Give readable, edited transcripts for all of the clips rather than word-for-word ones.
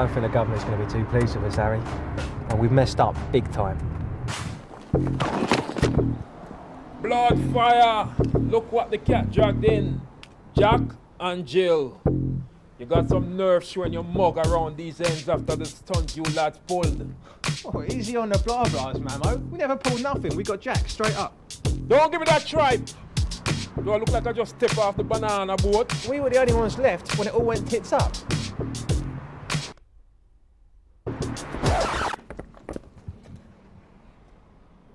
don't think the government's going to be too pleased with us, Harry. And we've messed up big time. Blood fire! Look what the cat dragged in. Jack and Jill. You got some nerve showing your mug around these ends after the stunt you lads pulled. Oh, easy on the blah blahs, Mamo. We never pulled nothing. We got Jack straight up. Don't give me that tripe! Do I look like I just stepped off the banana boat? We were the only ones left when it all went tits up.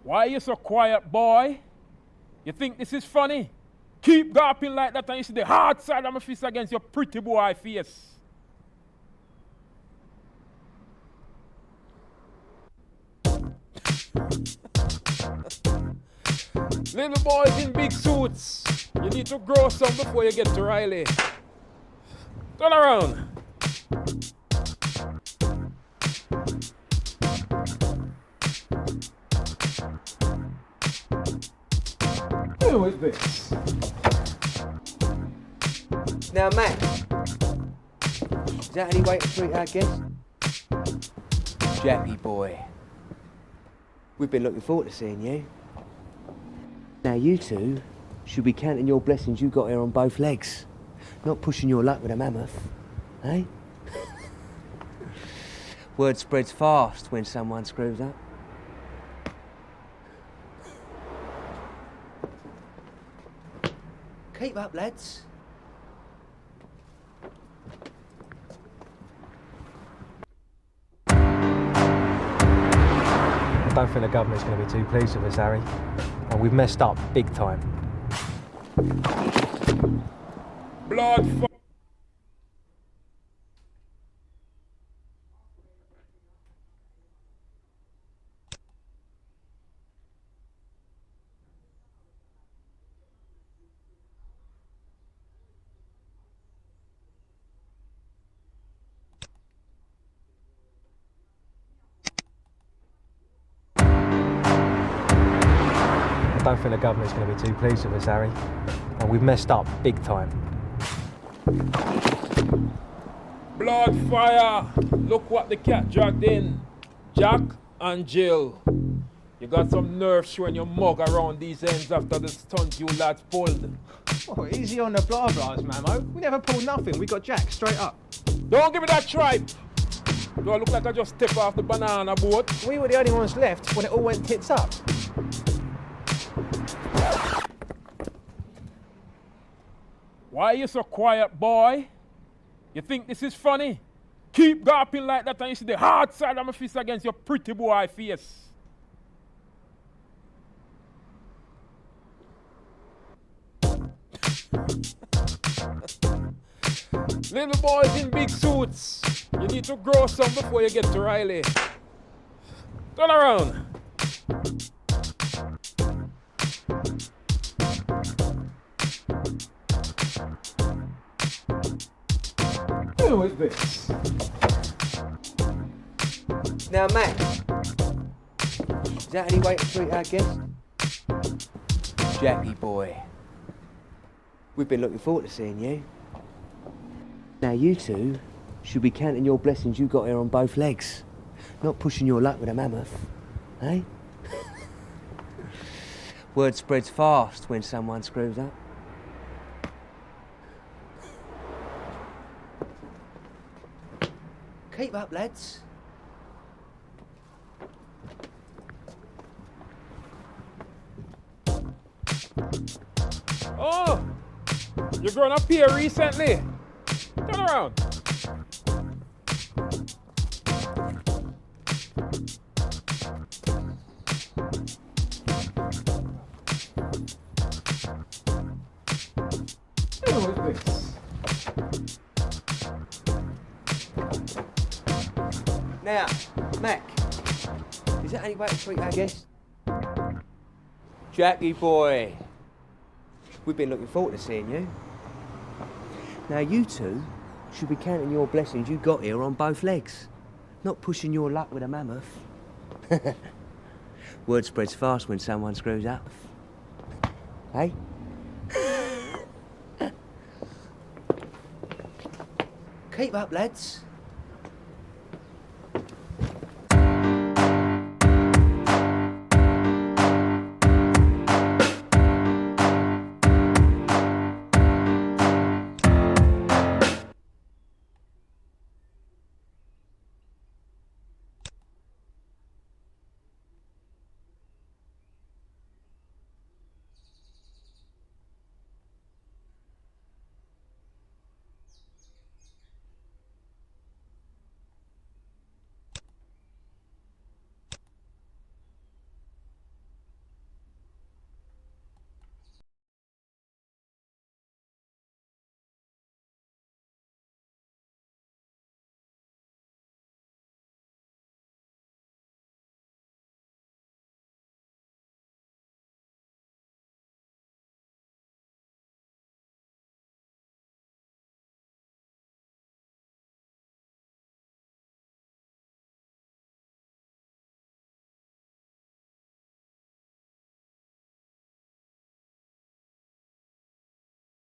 Why are you so quiet, boy? You think this is funny? Keep gawping like that and you see the hard side of my fist against your pretty boy face. Little boys in big suits. You need to grow some before you get to Riley. Turn around. Who is this? Now, Matt, is that any way to treat our guest? Jackie boy, we've been looking forward to seeing you. Now, you two should be counting your blessings you got here on both legs, not pushing your luck with a mammoth, eh? Word spreads fast when someone screws up. Keep up, lads. I don't think the government's going to be too pleased with us, Harry. And we've messed up big time. Blood fire! I don't think the government's going to be too pleased with us, Harry. And we've messed up big time. Blood fire! Look what the cat dragged in. Jack and Jill. You got some nerve showing your mug around these ends after the stunt you lads pulled. Oh, easy on the blah blahs, Mamo. We never pulled nothing. We got Jack straight up. Don't give me that tripe! Do I look like I just stepped off the banana boat? We were the only ones left when it all went tits up. Why are you so quiet, boy? You think this is funny? Keep gawping like that and you see the hard side of my fist against your pretty boy face. Little boys in big suits. You need to grow some before you get to Riley. Turn around. Who is this? Now, Matt, is that any way to treat our guest? Jackie boy, we've been looking forward to seeing you. Now, you two should be counting your blessings you got here on both legs, not pushing your luck with a mammoth, eh? Word spreads fast when someone screws up. Keep up, lads. Oh, you're growing up here recently. Turn around. Who is this? Now, Mac, is that any way to treat our guest? Jackie boy, we've been looking forward to seeing you. Now, you two should be counting your blessings you got here on both legs, not pushing your luck with a mammoth. Word spreads fast when someone screws up. Hey? Keep up, lads.